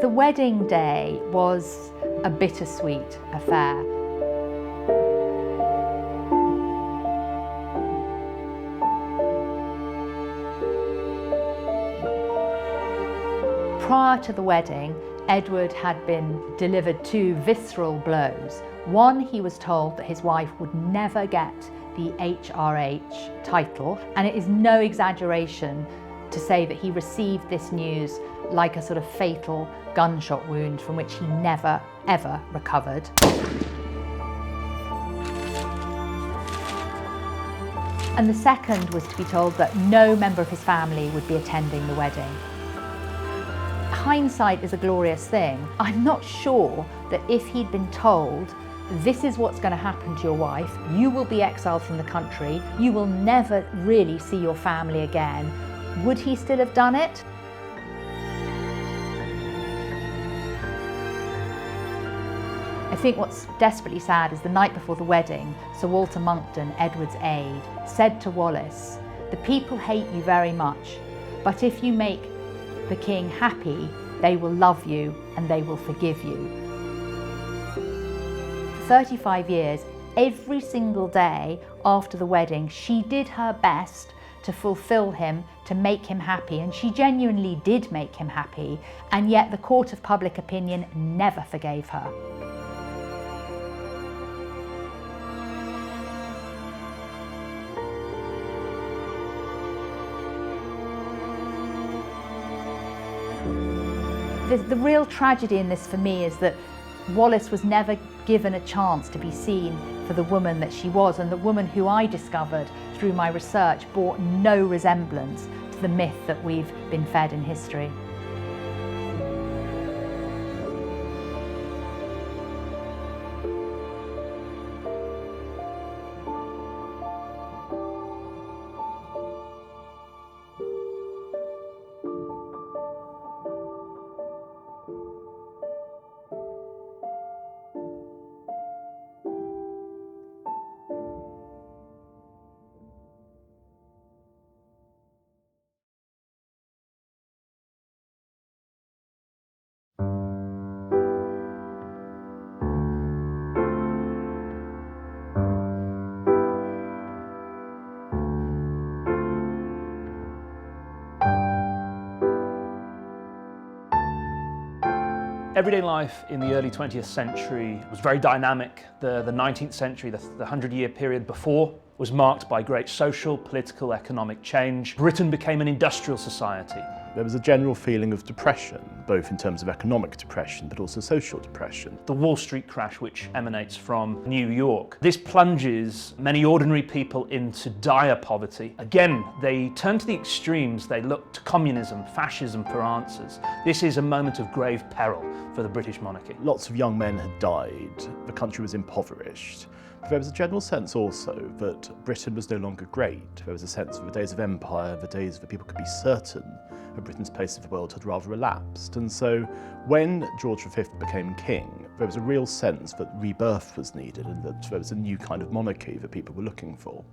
The wedding day was a bittersweet affair. Prior to the wedding, Edward had been delivered two visceral blows. One, he was told that his wife would never get the HRH title, and it is no exaggeration to say that he received this news like a sort of fatal gunshot wound from which he never, ever recovered. And the second was to be told that no member of his family would be attending the wedding. Hindsight is a glorious thing. I'm not sure that if he'd been told, this is what's going to happen to your wife, you will be exiled from the country, you will never really see your family again, would he still have done it? I think what's desperately sad is the night before the wedding, Sir Walter Monckton, Edward's aide, said to Wallis, "The people hate you very much, but if you make the king happy, they will love you and they will forgive you." For 35 years, every single day after the wedding, she did her best to fulfill him, to make him happy, and she genuinely did make him happy, and yet the court of public opinion never forgave her. The real tragedy in this for me is that Wallis was never given a chance to be seen for the woman that she was, and the woman who I discovered through my research bore no resemblance to the myth that we've been fed in history. Everyday life in the early 20th century was very dynamic. The 19th century, the 100-year period before, was marked by great social, political, economic change. Britain became an industrial society. There was a general feeling of depression, both in terms of economic depression, but also social depression. The Wall Street crash, which emanates from New York. This plunges many ordinary people into dire poverty. Again, they turn to the extremes. They look to communism, fascism for answers. This is a moment of grave peril for the British monarchy. Lots of young men had died. The country was impoverished. There was a general sense also that Britain was no longer great. There was a sense of the days of empire, the days where people could be certain of Britain's place in the world had rather elapsed. And so when George V became king, there was a real sense that rebirth was needed and that there was a new kind of monarchy that people were looking for.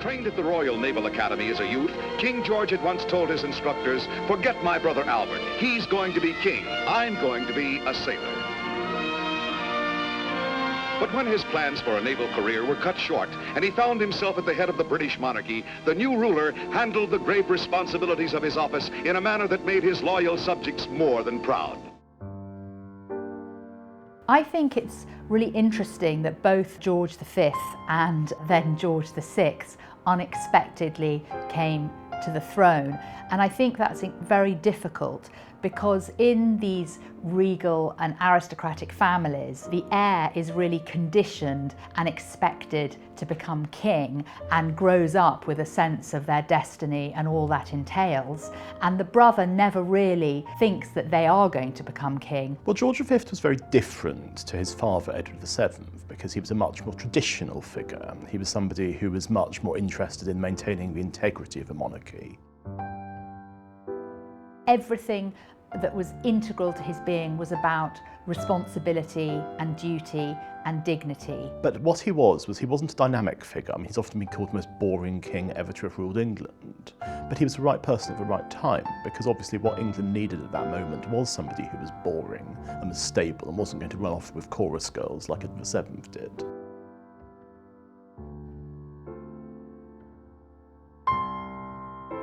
Trained at the Royal Naval Academy as a youth, King George had once told his instructors, "Forget my brother Albert. He's going to be king. I'm going to be a sailor." But when his plans for a naval career were cut short and he found himself at the head of the British monarchy, the new ruler handled the grave responsibilities of his office in a manner that made his loyal subjects more than proud. I think it's really interesting that both George V and then George VI unexpectedly came to the throne. And I think that's very difficult because in these regal and aristocratic families, the heir is really conditioned and expected to become king and grows up with a sense of their destiny and all that entails. And the brother never really thinks that they are going to become king. Well, George V was very different to his father, Edward VII, because he was a much more traditional figure. He was somebody who was much more interested in maintaining the integrity of a monarchy. Everything that was integral to his being was about responsibility and duty and dignity. But what he wasn't a dynamic figure. I mean, he's often been called the most boring king ever to have ruled England. But he was the right person at the right time, because obviously what England needed at that moment was somebody who was boring and was stable and wasn't going to run off with chorus girls like Edward VII did.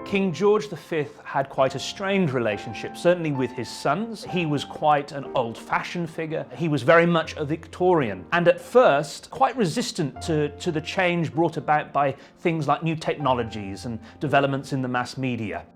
King George V had quite a strained relationship, certainly with his sons. He was quite an old-fashioned figure. He was very much a Victorian, and at first quite resistant to the change brought about by things like new technologies and developments in the mass media.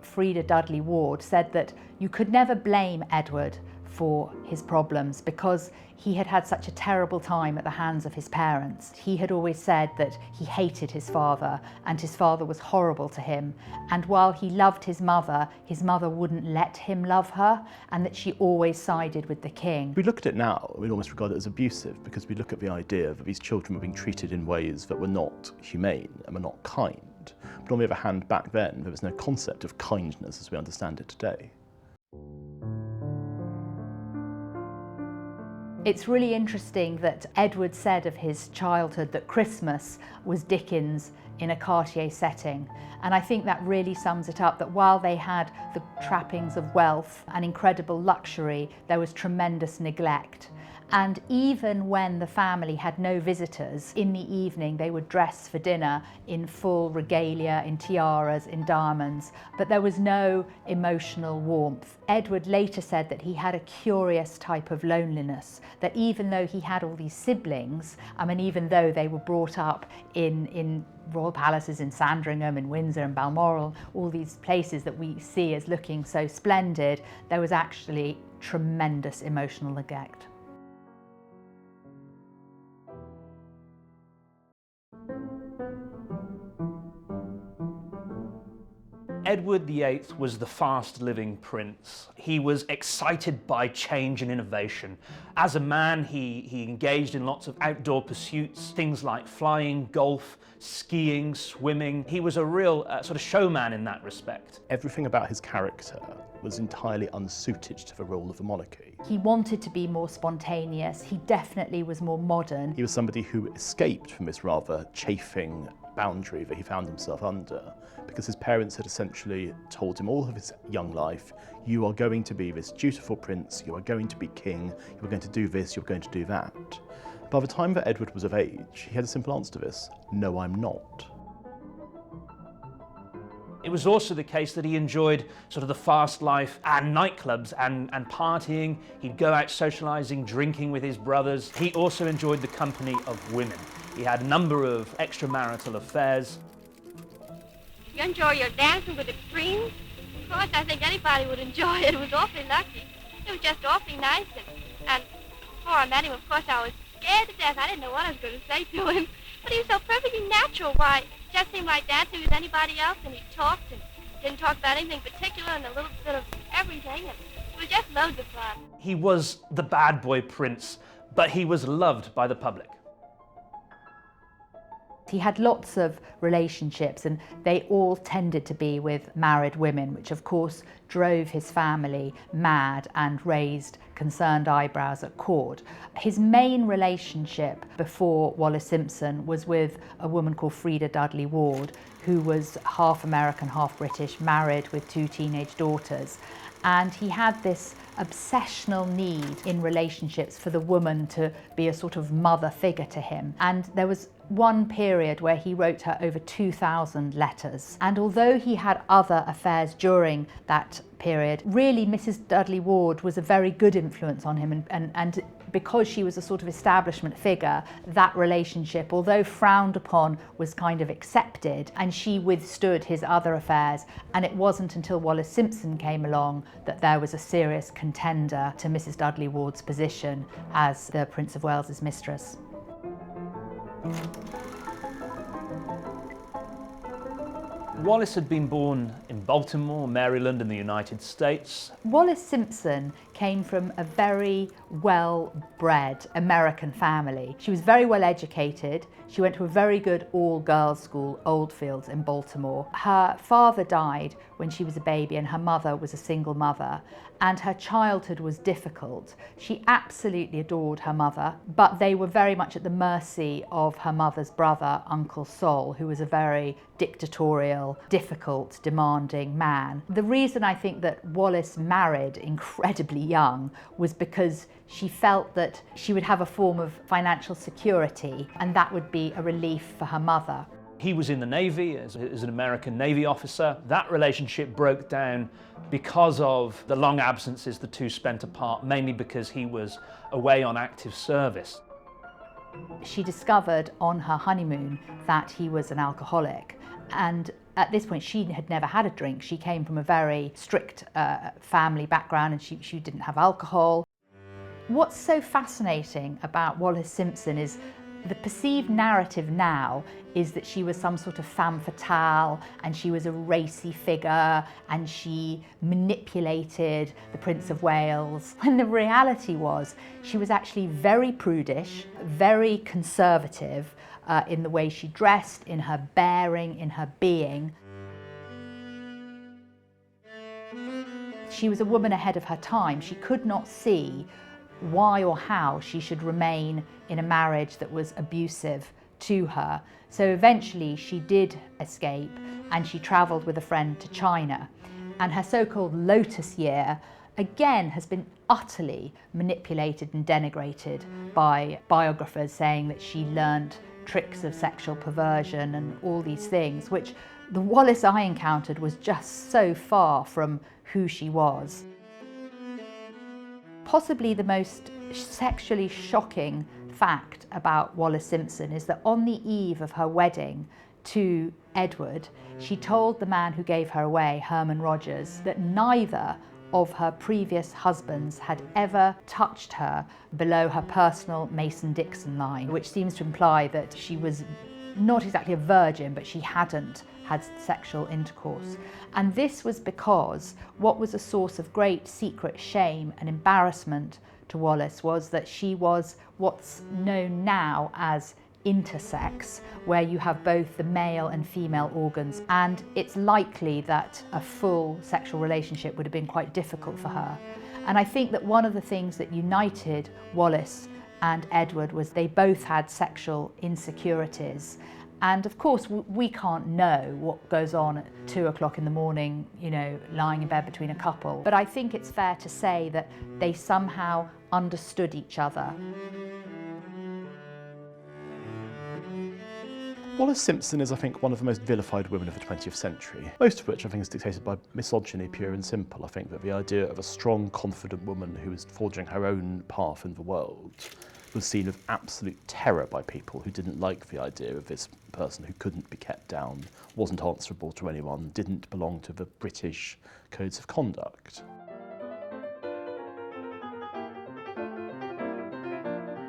Freda Dudley Ward said that you could never blame Edward for his problems because he had had such a terrible time at the hands of his parents. He had always said that he hated his father and his father was horrible to him, and while he loved his mother wouldn't let him love her, and that she always sided with the king. If we look at it now, we'd almost regard it as abusive, because we look at the idea that these children were being treated in ways that were not humane and were not kind. But on the other hand, back then, there was no concept of kindness as we understand it today. It's really interesting that Edward said of his childhood that Christmas was Dickens in a Cartier setting. And I think that really sums it up, that while they had the trappings of wealth and incredible luxury, there was tremendous neglect. And even when the family had no visitors, in the evening they would dress for dinner in full regalia, in tiaras, in diamonds, but there was no emotional warmth. Edward later said that he had a curious type of loneliness, that even though he had all these siblings, even though they were brought up in royal palaces in Sandringham, in Windsor and Balmoral, all these places that we see as looking so splendid, there was actually tremendous emotional neglect. Edward VIII was the fast-living prince. He was excited by change and innovation. As a man, he engaged in lots of outdoor pursuits, things like flying, golf, skiing, swimming. He was a real sort of showman in that respect. Everything about his character was entirely unsuited to the role of the monarchy. He wanted to be more spontaneous. He definitely was more modern. He was somebody who escaped from this rather chafing boundary that he found himself under, because his parents had essentially told him all of his young life, you are going to be this dutiful prince, you are going to be king, you are going to do this, you're going to do that. By the time that Edward was of age, he had a simple answer to this: no, I'm not. It was also the case that he enjoyed sort of the fast life and nightclubs and partying. He'd go out socialising, drinking with his brothers. He also enjoyed the company of women. He had a number of extramarital affairs. You enjoy your dancing with the queens? Of course, I think anybody would enjoy it. It was awfully lucky. It was just awfully nice. And before I met him, of course, I was scared to death. I didn't know what I was going to say to him. But he was so perfectly natural. Why, it just seemed like dancing with anybody else, and he talked and didn't talk about anything particular and a little bit of everything. And it was just loads of fun. He was the bad boy prince, but he was loved by the public. He had lots of relationships, and they all tended to be with married women, which of course drove his family mad and raised concerned eyebrows at court. His main relationship before Wallis Simpson was with a woman called Freda Dudley Ward, who was half American, half British, married with 2 teenage daughters. And he had this obsessional need in relationships for the woman to be a sort of mother figure to him. And there was one period where he wrote her over 2,000 letters. And although he had other affairs during that period, really Mrs. Dudley Ward was a very good influence on him, and because she was a sort of establishment figure, that relationship, although frowned upon, was kind of accepted, and she withstood his other affairs. And it wasn't until Wallis Simpson came along that there was a serious contender to Mrs. Dudley Ward's position as the Prince of Wales's mistress. Wallis had been born in Baltimore, Maryland in the United States. Wallis Simpson came from a very well-bred American family. She was very well educated. She went to a very good all-girls school, Oldfields in Baltimore. Her father died when she was a baby and her mother was a single mother, and her childhood was difficult. She absolutely adored her mother, but they were very much at the mercy of her mother's brother, Uncle Sol, who was a very dictatorial, difficult, demanding man. The reason I think that Wallis married incredibly young was because she felt that she would have a form of financial security, and that would be a relief for her mother. He was in the Navy as an American Navy officer. That relationship broke down because of the long absences the two spent apart, mainly because he was away on active service. She discovered on her honeymoon that he was an alcoholic, and at this point she had never had a drink. She came from a very strict family background, and she didn't have alcohol. What's so fascinating about Wallis Simpson is the perceived narrative now is that she was some sort of femme fatale and she was a racy figure and she manipulated the Prince of Wales, when the reality was she was actually very prudish, very conservative in the way she dressed, in her bearing, in her being. She was a woman ahead of her time. She could not see why or how she should remain in a marriage that was abusive to her. So eventually she did escape and she travelled with a friend to China. And her so-called Lotus year again has been utterly manipulated and denigrated by biographers, saying that she learned tricks of sexual perversion and all these things, which the Wallis I encountered was just so far from who she was. Possibly the most sexually shocking fact about Wallis Simpson is that on the eve of her wedding to Edward, she told the man who gave her away, Herman Rogers, that neither of her previous husbands had ever touched her below her personal Mason-Dixon line, which seems to imply that she was not exactly a virgin, but she hadn't had sexual intercourse. And this was because what was a source of great secret shame and embarrassment to Wallis was that she was what's known now as intersex, where you have both the male and female organs, and it's likely that a full sexual relationship would have been quite difficult for her. And I think that one of the things that united Wallis and Edward was they both had sexual insecurities. And of course, we can't know what goes on at 2 o'clock in the morning, you know, lying in bed between a couple. But I think it's fair to say that they somehow understood each other. Wallis Simpson is, I think, one of the most vilified women of the 20th century, most of which I think is dictated by misogyny, pure and simple. I think that the idea of a strong, confident woman who was forging her own path in the world was seen with absolute terror by people who didn't like the idea of this person who couldn't be kept down, wasn't answerable to anyone, didn't belong to the British codes of conduct.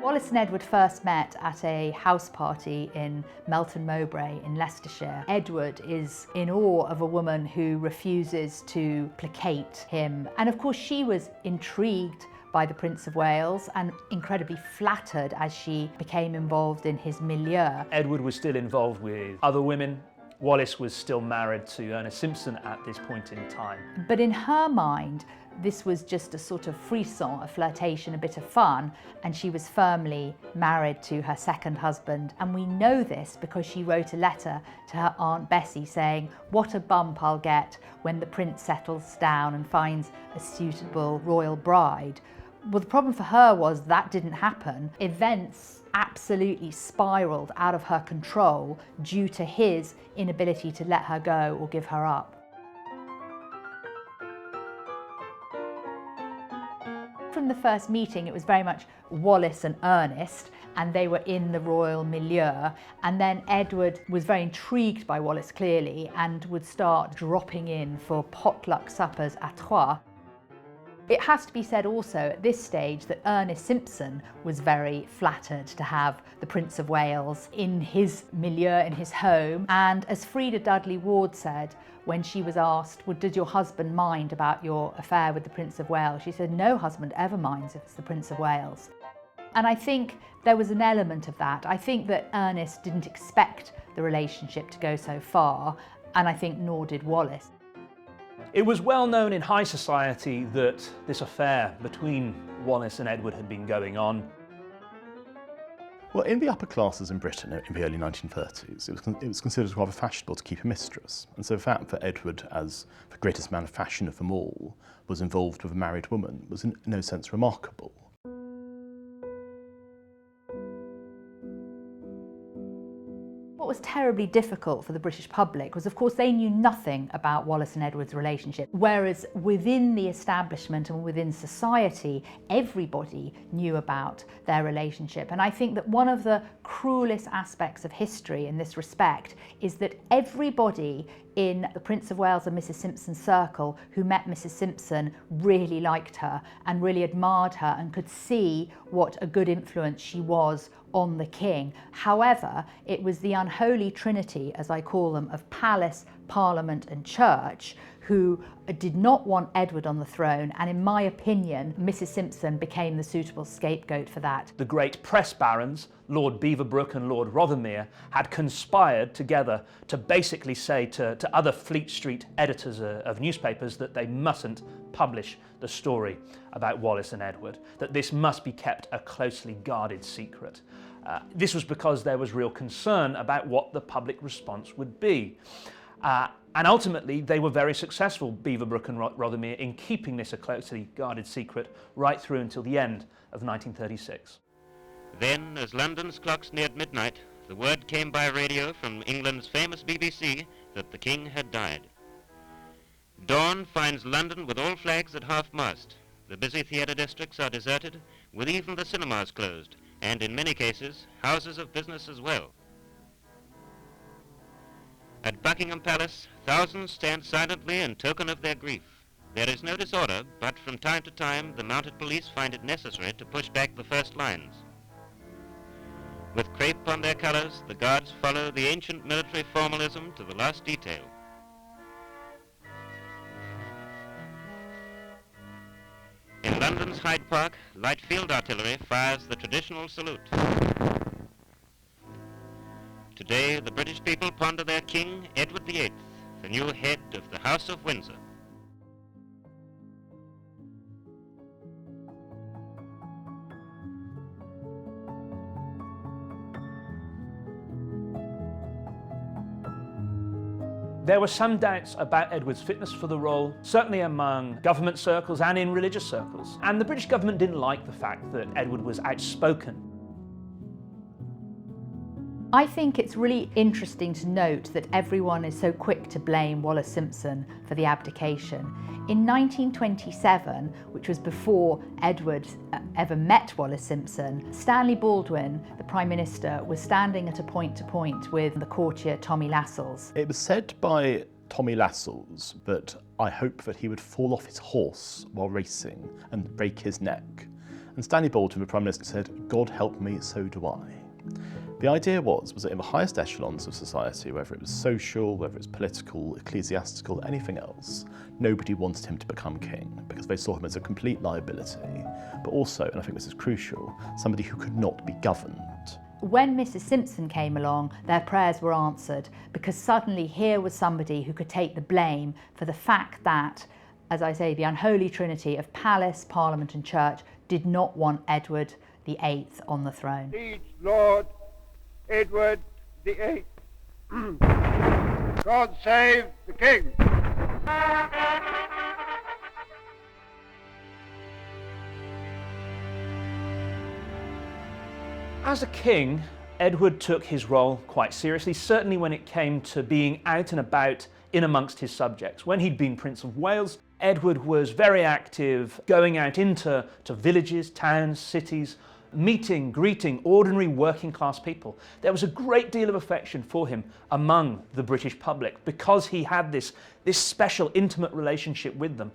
Wallis and Edward first met at a house party in Melton Mowbray in Leicestershire. Edward is in awe of a woman who refuses to placate him. And of course she was intrigued by the Prince of Wales and incredibly flattered as she became involved in his milieu. Edward was still involved with other women. Wallis was still married to Ernest Simpson at this point in time. But in her mind, this was just a sort of frisson, a flirtation, a bit of fun, and she was firmly married to her second husband. And we know this because she wrote a letter to her Aunt Bessie saying, "What a bump I'll get when the prince settles down and finds a suitable royal bride." Well, the problem for her was that didn't happen. Events absolutely spiraled out of her control due to his inability to let her go or give her up. From the first meeting, it was very much Wallis and Ernest, and they were in the royal milieu. And then Edward was very intrigued by Wallis, clearly, and would start dropping in for potluck suppers à trois. It has to be said also at this stage that Ernest Simpson was very flattered to have the Prince of Wales in his milieu, in his home. And as Frida Dudley Ward said, when she was asked, well, did your husband mind about your affair with the Prince of Wales? She said, no husband ever minds if it's the Prince of Wales. And I think there was an element of that. I think that Ernest didn't expect the relationship to go so far, and I think nor did Wallis. It was well known in high society that this affair between Wallis and Edward had been going on. Well, in the upper classes in Britain in the early 1930s, it was considered rather fashionable to keep a mistress. And so the fact that Edward, as the greatest man of fashion of them all, was involved with a married woman was in no sense remarkable. What was terribly difficult for the British public was, of course, they knew nothing about Wallis and Edward's relationship, whereas within the establishment and within society, everybody knew about their relationship. And I think that one of the cruelest aspects of history in this respect is that everybody in the Prince of Wales and Mrs. Simpson's circle who met Mrs. Simpson really liked her and really admired her and could see what a good influence she was on the king. However, it was the unholy trinity, as I call them, of palace, parliament and church who did not want Edward on the throne, and in my opinion, Mrs. Simpson became the suitable scapegoat for that. The great press barons, Lord Beaverbrook and Lord Rothermere, had conspired together to basically say to other Fleet Street editors of newspapers that they mustn't publish the story about Wallis and Edward, that this must be kept a closely guarded secret. This was because there was real concern about what the public response would be. And ultimately, they were very successful, Beaverbrook and Rothermere, in keeping this a closely guarded secret right through until the end of 1936. Then, as London's clocks neared midnight, the word came by radio from England's famous BBC that the King had died. Dawn finds London with all flags at half-mast. The busy theatre districts are deserted, with even the cinemas closed, and in many cases, houses of business as well. At Buckingham Palace, thousands stand silently in token of their grief. There is no disorder, but from time to time the mounted police find it necessary to push back the first lines. With crape on their colours, the guards follow the ancient military formalism to the last detail. In London's Hyde Park, light field artillery fires the traditional salute. Today, the British people ponder their King, Edward VIII, the new head of the House of Windsor. There were some doubts about Edward's fitness for the role, certainly among government circles and in religious circles. And the British government didn't like the fact that Edward was outspoken. I think it's really interesting to note that everyone is so quick to blame Wallis Simpson for the abdication. In 1927, which was before Edward ever met Wallis Simpson, Stanley Baldwin, the Prime Minister, was standing at a point-to-point with the courtier Tommy Lascelles. It was said by Tommy Lascelles that I hope that he would fall off his horse while racing and break his neck. And Stanley Baldwin, the Prime Minister, said, God help me, so do I. The idea was that in the highest echelons of society, whether it was social, whether it was political, ecclesiastical, anything else, nobody wanted him to become king because they saw him as a complete liability, but also, and I think this is crucial, somebody who could not be governed. When Mrs. Simpson came along, their prayers were answered because suddenly here was somebody who could take the blame for the fact that, as I say, the unholy trinity of palace, parliament and church did not want Edward VIII on the throne. Please, Lord Edward VIII. God save the King. As a king, Edward took his role quite seriously, certainly when it came to being out and about in amongst his subjects. When he'd been Prince of Wales, Edward was very active, going out into villages, towns, cities, meeting, greeting ordinary working class people. There was a great deal of affection for him among the British public because he had this special intimate relationship with them.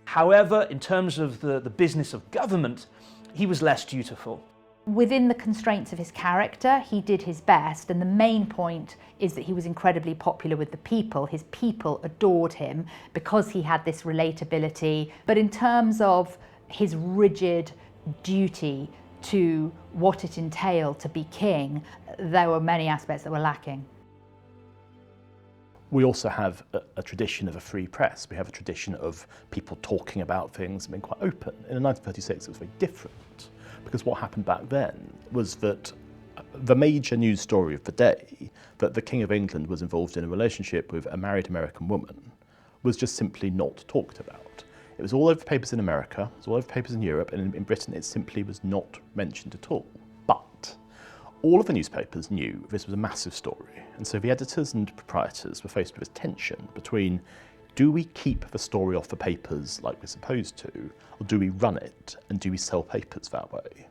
However, in terms of the business of government, he was less dutiful. Within the constraints of his character, he did his best, and the main point is that he was incredibly popular with the people. His people adored him because he had this relatability. But in terms of his rigid duty to what it entailed to be king, there were many aspects that were lacking. We also have a tradition of a free press. We have a tradition of people talking about things and being quite open. In 1936, it was very different, because what happened back then was that the major news story of the day, that the King of England was involved in a relationship with a married American woman, was just simply not talked about. It was all over papers in America, it was all over papers in Europe, and in Britain it simply was not mentioned at all. But all of the newspapers knew this was a massive story, and so the editors and proprietors were faced with this tension between, do we keep the story off the papers like we're supposed to, or do we run it, and do we sell papers that way?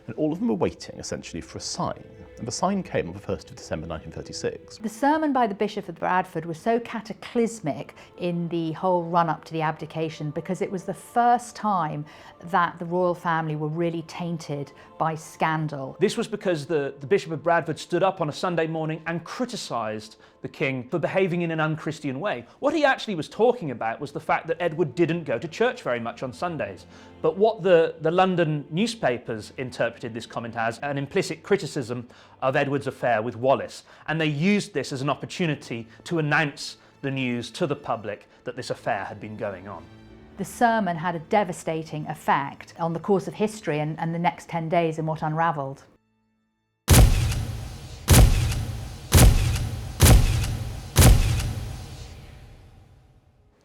And all of them were waiting, essentially, for a sign. And the sign came on the 1st of December 1936. The sermon by the Bishop of Bradford was so cataclysmic in the whole run-up to the abdication, because it was the first time that the royal family were really tainted by scandal. This was because the Bishop of Bradford stood up on a Sunday morning and criticised the king for behaving in an unchristian way. What he actually was talking about was the fact that Edward didn't go to church very much on Sundays. But what the London newspapers interpreted this comment as an implicit criticism of Edward's affair with Wallis. And they used this as an opportunity to announce the news to the public that this affair had been going on. The sermon had a devastating effect on the course of history and the next 10 days and what unravelled.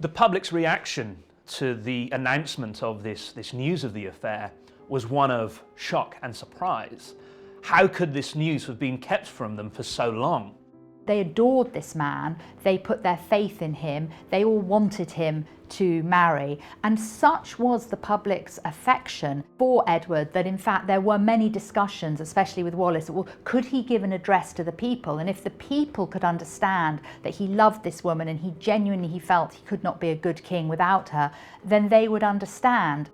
The public's reaction to the announcement of this news of the affair was one of shock and surprise. How could this news have been kept from them for so long? They adored this man, they put their faith in him, they all wanted him to marry, and such was the public's affection for Edward that in fact there were many discussions, especially with Wallis, well, could he give an address to the people? And if the people could understand that he loved this woman and he genuinely felt he could not be a good king without her, then they would understand.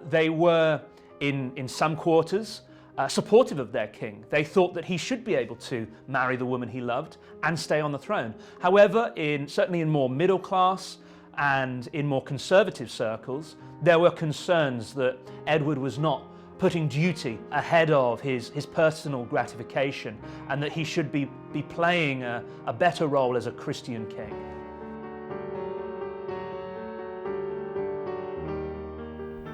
They were, in some quarters, supportive of their king. They thought that he should be able to marry the woman he loved and stay on the throne. However, certainly in more middle class and in more conservative circles, there were concerns that Edward was not putting duty ahead of his personal gratification, and that he should be playing a better role as a Christian king.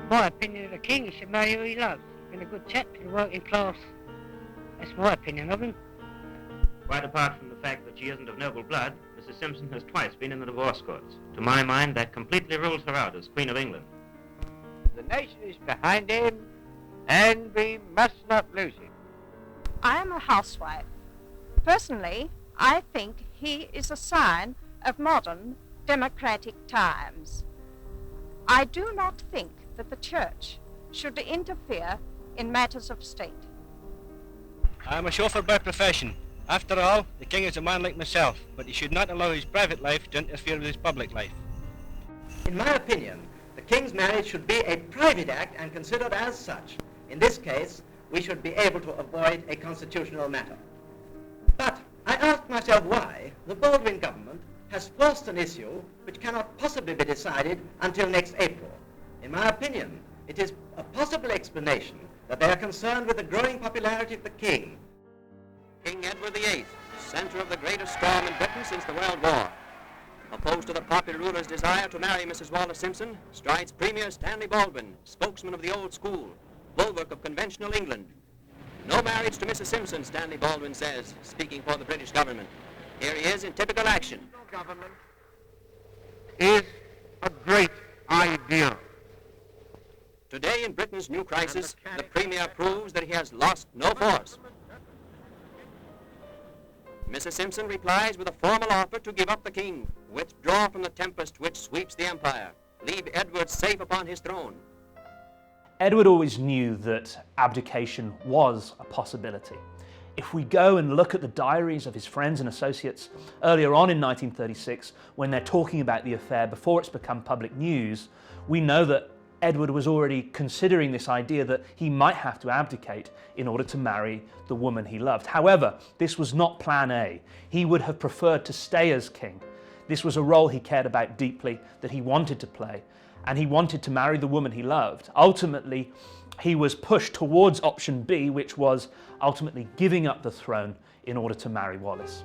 My opinion of the king, he should marry who he loves. He's been a good chap in the working class. That's my opinion of him. Quite apart from the fact that she isn't of noble blood, Mrs. Simpson has twice been in the divorce courts. To my mind, that completely rules her out as Queen of England. The nation is behind him, and we must not lose him. I am a housewife. Personally, I think he is a sign of modern democratic times. I do not think that the church should interfere in matters of state. I am a chauffeur by profession. After all, the king is a man like myself, but he should not allow his private life to interfere with his public life. In my opinion, the king's marriage should be a private act and considered as such. In this case, we should be able to avoid a constitutional matter. But I ask myself why the Baldwin government has forced an issue which cannot possibly be decided until next April. In my opinion, it is a possible explanation that they are concerned with the growing popularity of the king. King Edward VIII, center of the greatest storm in Britain since the World War. Opposed to the popular ruler's desire to marry Mrs. Wallis Simpson, strides Premier Stanley Baldwin, spokesman of the old school, bulwark of conventional England. No marriage to Mrs. Simpson, Stanley Baldwin says, speaking for the British government. Here he is in typical action. Government is a great idea. Today in Britain's new crisis, the Premier proves that he has lost no force. Mrs. Simpson replies with a formal offer to give up the king, withdraw from the tempest which sweeps the empire, leave Edward safe upon his throne. Edward always knew that abdication was a possibility. If we go and look at the diaries of his friends and associates earlier on in 1936, when they're talking about the affair before it's become public news, we know that Edward was already considering this idea that he might have to abdicate in order to marry the woman he loved. However, this was not plan A. He would have preferred to stay as king. This was a role he cared about deeply, that he wanted to play, and he wanted to marry the woman he loved. Ultimately, he was pushed towards option B, which was ultimately giving up the throne in order to marry Wallis.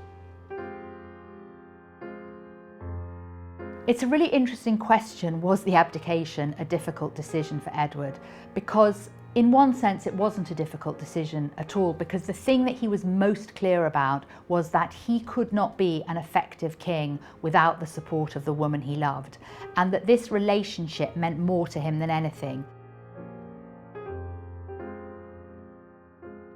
It's a really interesting question, was the abdication a difficult decision for Edward? Because in one sense it wasn't a difficult decision at all, because the thing that he was most clear about was that he could not be an effective king without the support of the woman he loved, and that this relationship meant more to him than anything.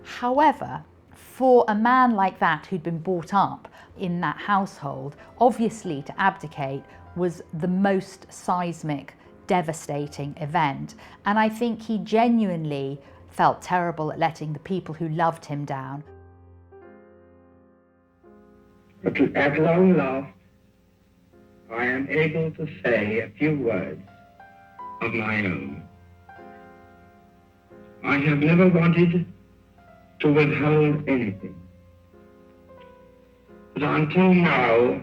However, for a man like that who'd been brought up in that household, obviously to abdicate was the most seismic, devastating event. And I think he genuinely felt terrible at letting the people who loved him down. But at long last, I am able to say a few words of my own. I have never wanted to withhold anything. But until now,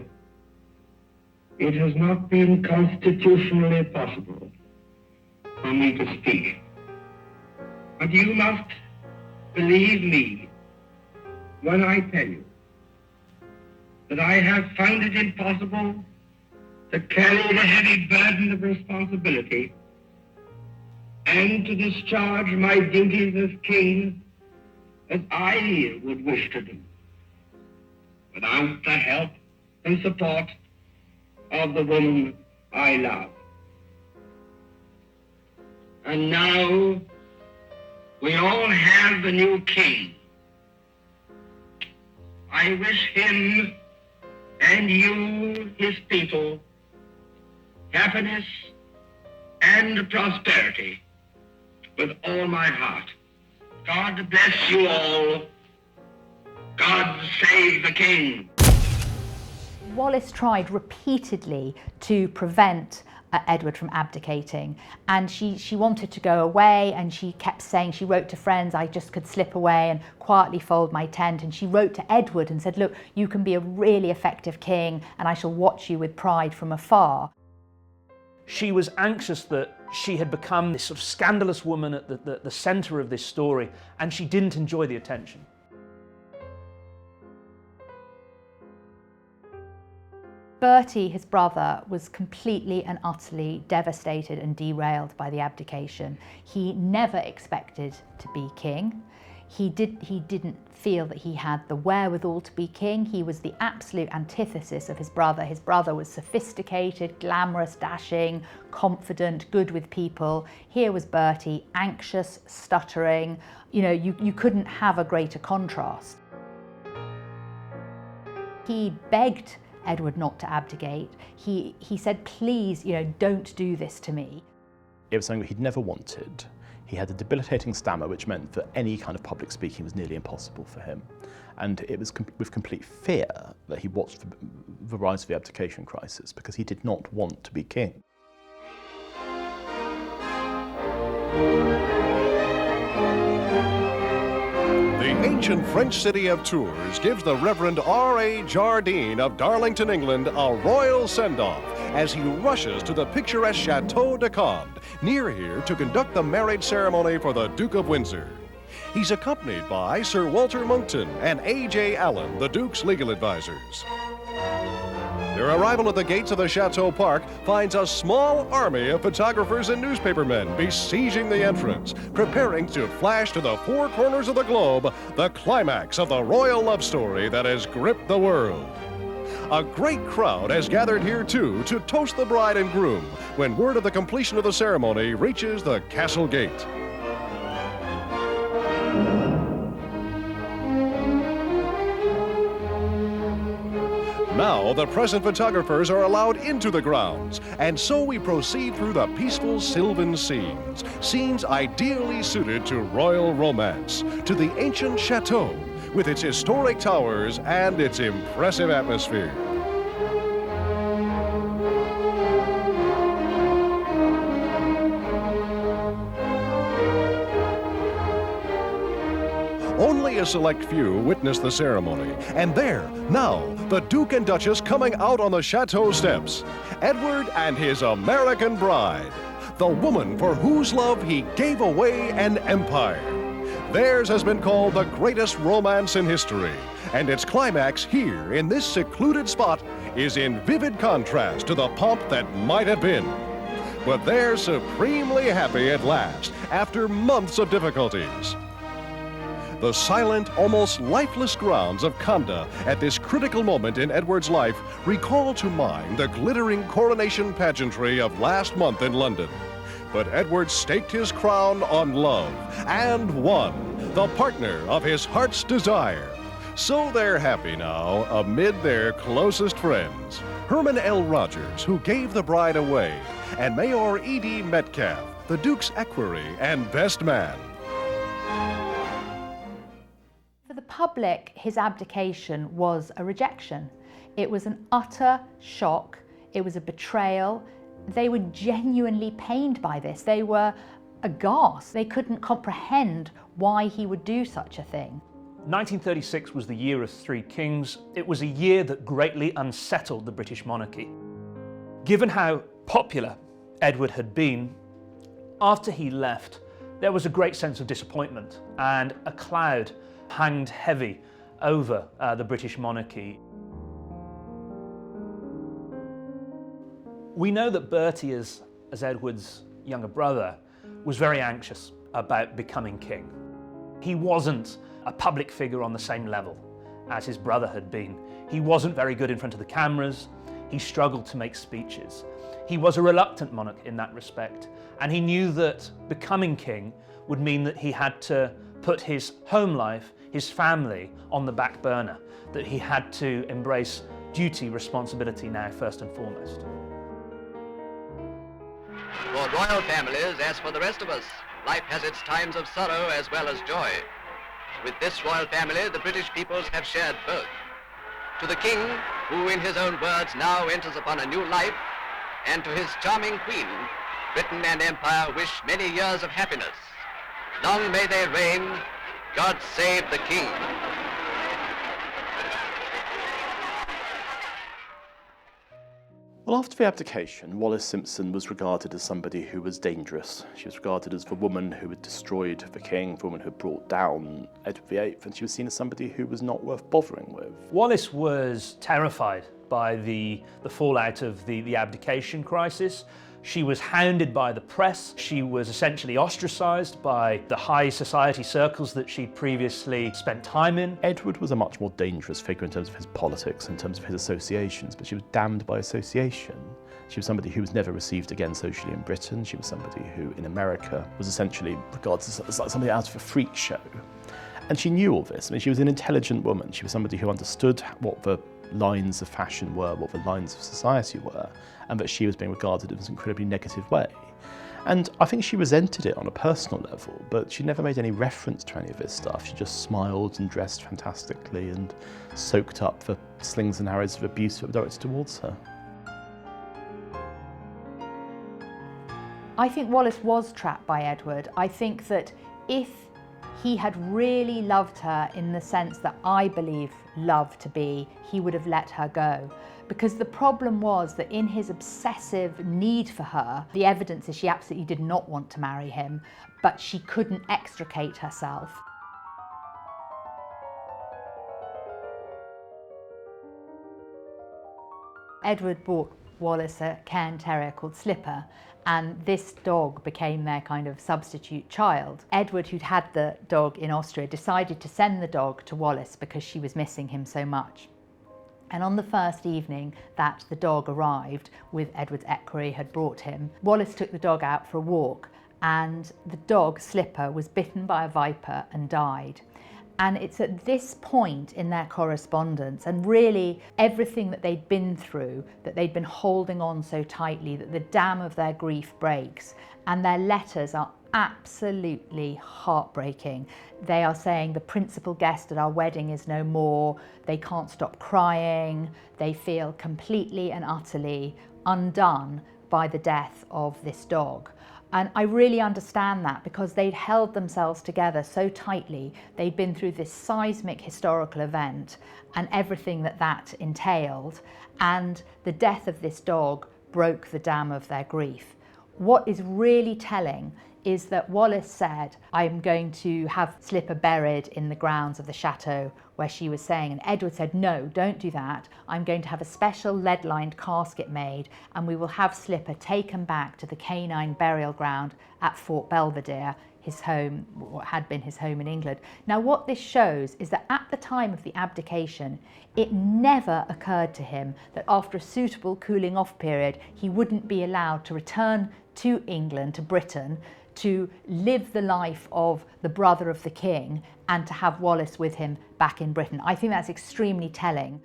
it has not been constitutionally possible for me to speak. But you must believe me when I tell you that I have found it impossible to carry the heavy burden of responsibility and to discharge my duties as king as I would wish to do, without the help and support of the woman I love. And now we all have the new king. I wish him and you, his people, happiness and prosperity with all my heart. God bless you all. God save the king. Wallis tried repeatedly to prevent Edward from abdicating, and she wanted to go away, and she kept saying, she wrote to friends, I just could slip away and quietly fold my tent, and she wrote to Edward and said, look, you can be a really effective king and I shall watch you with pride from afar. She was anxious that she had become this sort of scandalous woman at the centre of this story, and she didn't enjoy the attention. Bertie, his brother, was completely and utterly devastated and derailed by the abdication. He never expected to be king. He didn't feel that he had the wherewithal to be king. He was the absolute antithesis of his brother. His brother was sophisticated, glamorous, dashing, confident, good with people. Here was Bertie, anxious, stuttering. You know, you couldn't have a greater contrast. He begged Edward not to abdicate. He said, please, you know, don't do this to me. It was something that he'd never wanted. He had a debilitating stammer, which meant that any kind of public speaking was nearly impossible for him. And it was with complete fear that he watched the rise of the abdication crisis, because he did not want to be king. The ancient French city of Tours gives the Reverend R.A. Jardine of Darlington, England, a royal send-off as he rushes to the picturesque Chateau de Conde, near here, to conduct the marriage ceremony for the Duke of Windsor. He's accompanied by Sir Walter Monckton and A.J. Allen, the Duke's legal advisors. Their arrival at the gates of the Chateau Park finds a small army of photographers and newspapermen besieging the entrance, preparing to flash to the four corners of the globe the climax of the royal love story that has gripped the world. A great crowd has gathered here, too, to toast the bride and groom when word of the completion of the ceremony reaches the castle gate. Now, the present photographers are allowed into the grounds, and so we proceed through the peaceful sylvan scenes, scenes ideally suited to royal romance, to the ancient chateau, with its historic towers and its impressive atmosphere. Only a select few witnessed the ceremony, and there, now, the Duke and Duchess coming out on the chateau steps. Edward and his American bride, the woman for whose love he gave away an empire. Theirs has been called the greatest romance in history, and its climax here in this secluded spot is in vivid contrast to the pomp that might have been. But they're supremely happy at last, after months of difficulties. The silent, almost lifeless grounds of Conda at this critical moment in Edward's life recall to mind the glittering coronation pageantry of last month in London. But Edward staked his crown on love and won, the partner of his heart's desire. So they're happy now amid their closest friends. Herman L. Rogers, who gave the bride away, and Mayor E.D. Metcalf, the Duke's equerry and best man. For the public, his abdication was a rejection. It was an utter shock. It was a betrayal. They were genuinely pained by this. They were aghast. They couldn't comprehend why he would do such a thing. 1936 was the year of three kings. It was a year that greatly unsettled the British monarchy. Given how popular Edward had been, after he left, there was a great sense of disappointment, and a cloud hanged heavy over the British monarchy. We know that Bertie, as Edward's younger brother, was very anxious about becoming king. He wasn't a public figure on the same level as his brother had been. He wasn't very good in front of the cameras. He struggled to make speeches. He was a reluctant monarch in that respect, and he knew that becoming king would mean that he had to put his home life, his family, on the back burner, that he had to embrace duty, responsibility now first and foremost. For royal families, as for the rest of us, life has its times of sorrow as well as joy. With this royal family, the British peoples have shared both. To the king, who in his own words now enters upon a new life, and to his charming queen, Britain and Empire wish many years of happiness. Long may they reign. God save the king. Well, after the abdication, Wallis Simpson was regarded as somebody who was dangerous. She was regarded as the woman who had destroyed the king, the woman who had brought down Edward VIII, and she was seen as somebody who was not worth bothering with. Wallis was terrified by the fallout of the abdication crisis. She was hounded by the press. She was essentially ostracised by the high society circles that she'd previously spent time in. Edward was a much more dangerous figure in terms of his politics, in terms of his associations, but she was damned by association. She was somebody who was never received again socially in Britain. She was somebody who, in America, was essentially regarded as like somebody out of a freak show. And she knew all this. I mean, she was an intelligent woman. She was somebody who understood what the lines of fashion were, what the lines of society were, and that she was being regarded in this incredibly negative way. And I think she resented it on a personal level, but she never made any reference to any of this stuff. She just smiled and dressed fantastically and soaked up the slings and arrows of abuse that were directed towards her. I think Wallis was trapped by Edward. I think that if he had really loved her in the sense that I believe love to be, he would have let her go. Because the problem was that in his obsessive need for her, the evidence is she absolutely did not want to marry him, but she couldn't extricate herself. Edward bought Wallis a Cairn Terrier called Slipper, and this dog became their kind of substitute child. Edward, who'd had the dog in Austria, decided to send the dog to Wallis because she was missing him so much. And on the first evening that the dog arrived, with Edward's equerry had brought him, Wallis took the dog out for a walk, and the dog, Slipper, was bitten by a viper and died. And it's at this point in their correspondence, and really everything that they'd been through, that they'd been holding on so tightly, that the dam of their grief breaks. And their letters are absolutely heartbreaking. They are saying the principal guest at our wedding is no more. They can't stop crying. They feel completely and utterly undone by the death of this dog. And I really understand that, because they'd held themselves together so tightly. They'd been through this seismic historical event and everything that that entailed. And the death of this dog broke the dam of their grief. What is really telling is that Wallis said, I'm going to have Slipper buried in the grounds of the chateau where she was staying. And Edward said, no, don't do that. I'm going to have a special lead-lined casket made, and we will have Slipper taken back to the canine burial ground at Fort Belvedere, his home, what had been his home in England. Now, what this shows is that at the time of the abdication, it never occurred to him that after a suitable cooling off period, he wouldn't be allowed to return to England, to Britain, to live the life of the brother of the king and to have Wallis with him back in Britain. I think that's extremely telling.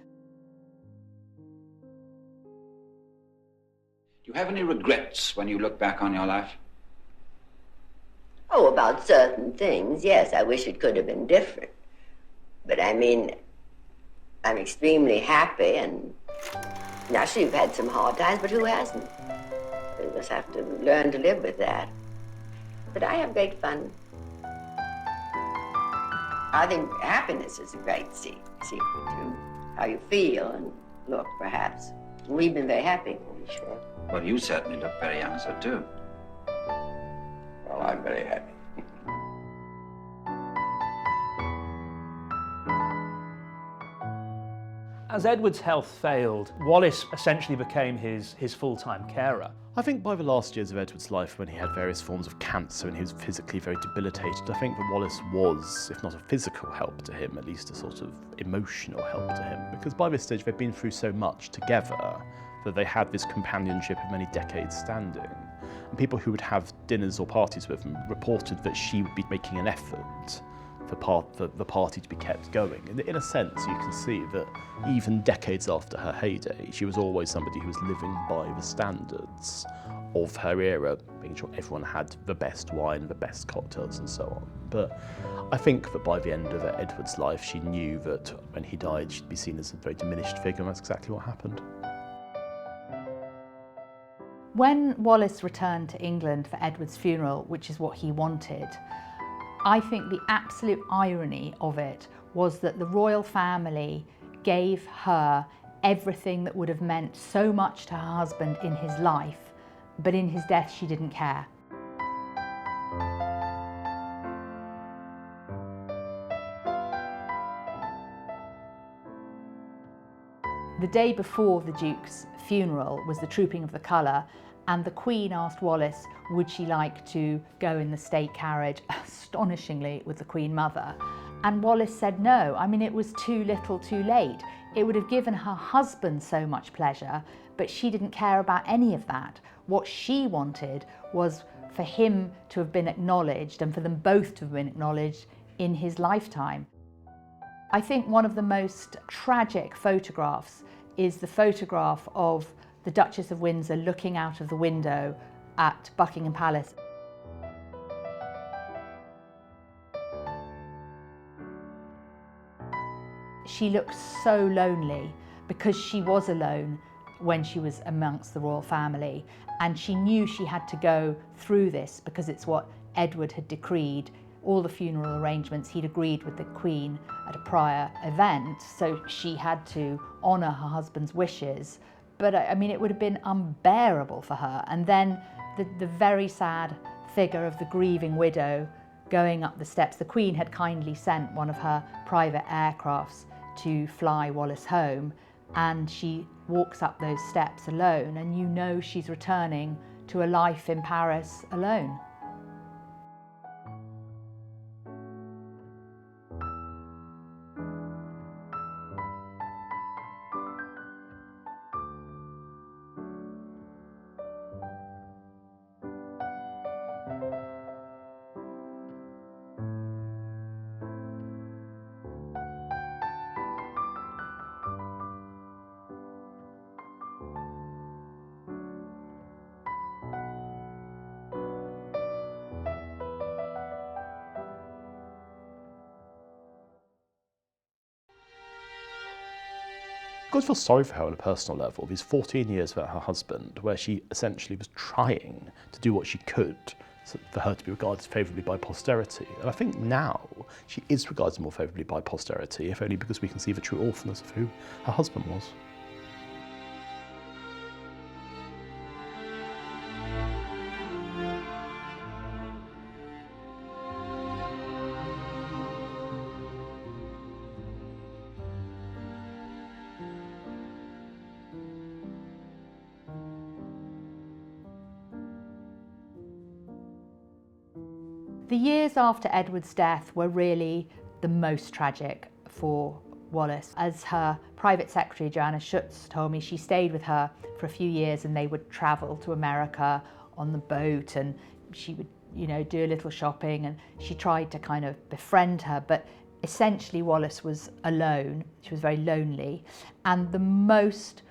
Do you have any regrets when you look back on your life? Oh, about certain things, yes. I wish it could have been different. But I mean, I'm extremely happy, and naturally you've had some hard times, but who hasn't? We just have to learn to live with that. But I have great fun. I think happiness is a great secret to how you feel and look, perhaps. We've been very happy, to be sure. Well, you certainly look very young, sir, too. Well, I'm very happy. As Edward's health failed, Wallis essentially became his full-time carer. I think by the last years of Edward's life, when he had various forms of cancer and he was physically very debilitated, I think that Wallis was, if not a physical help to him, at least a sort of emotional help to him. Because by this stage, they'd been through so much together that they had this companionship of many decades standing. And people who would have dinners or parties with him reported that she would be making an effort for the party to be kept going. In a sense, you can see that even decades after her heyday, she was always somebody who was living by the standards of her era, making sure everyone had the best wine, the best cocktails and so on. But I think that by the end of Edward's life, she knew that when he died, she'd be seen as a very diminished figure, and that's exactly what happened. When Wallis returned to England for Edward's funeral, which is what he wanted, I think the absolute irony of it was that the royal family gave her everything that would have meant so much to her husband in his life, but in his death she didn't care. The day before the Duke's funeral was the Trooping of the Colour, and the Queen asked Wallis would she like to go in the state carriage, astonishingly, with the Queen Mother. And Wallis said no. I mean, it was too little too late. It would have given her husband so much pleasure, but she didn't care about any of that. What she wanted was for him to have been acknowledged and for them both to have been acknowledged in his lifetime. I think one of the most tragic photographs is the photograph of the Duchess of Windsor looking out of the window at Buckingham Palace. She looked so lonely because she was alone when she was amongst the royal family, and she knew she had to go through this because it's what Edward had decreed. All the funeral arrangements he'd agreed with the Queen at a prior event, so she had to honour her husband's wishes. But I mean, it would have been unbearable for her. And then the very sad figure of the grieving widow going up the steps. The Queen had kindly sent one of her private aircrafts to fly Wallis home, and she walks up those steps alone, and you know she's returning to a life in Paris alone. got to feel sorry for her on a personal level. These 14 years without her husband, where she essentially was trying to do what she could for her to be regarded favourably by posterity. And I think now she is regarded more favourably by posterity, if only because we can see the true awfulness of who her husband was. The years after Edward's death were really the most tragic for Wallis. As her private secretary, Joanna Schutz, told me, she stayed with her for a few years and they would travel to America on the boat, and she would, do a little shopping, and she tried to kind of befriend her, but essentially Wallis was alone. She was very lonely. And the most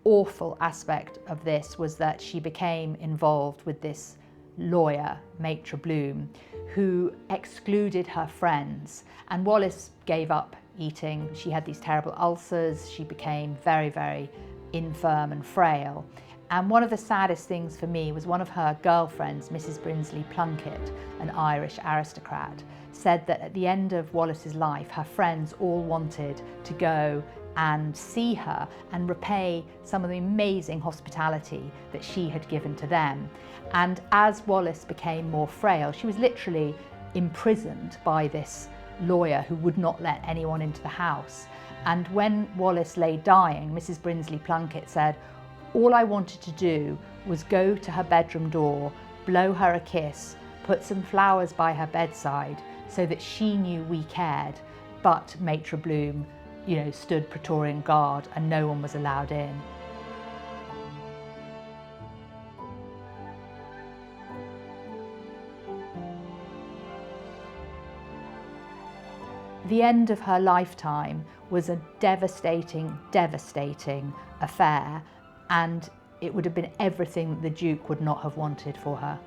awful aspect of this was that she became involved with this lawyer, Maitre Bloom, who excluded her friends. And Wallis gave up eating. She had these terrible ulcers. She became very, very infirm and frail. And one of the saddest things for me was one of her girlfriends, Mrs. Brinsley Plunkett, an Irish aristocrat, said that at the end of Wallis's life, her friends all wanted to go and see her and repay some of the amazing hospitality that she had given to them. And as Wallis became more frail, she was literally imprisoned by this lawyer who would not let anyone into the house. And when Wallis lay dying, Mrs. Brinsley Plunkett said, "All I wanted to do was go to her bedroom door, blow her a kiss, put some flowers by her bedside so that she knew we cared." But Maitre Bloom, stood Praetorian Guard and no one was allowed in. The end of her lifetime was a devastating, devastating affair, and it would have been everything that the Duke would not have wanted for her.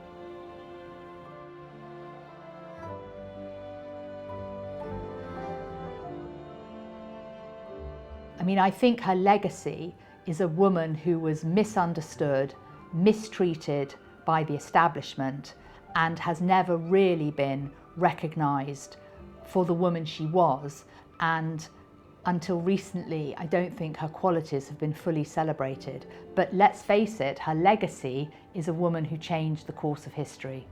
I think her legacy is a woman who was misunderstood, mistreated by the establishment, and has never really been recognised for the woman she was. And until recently, I don't think her qualities have been fully celebrated. But let's face it, her legacy is a woman who changed the course of history.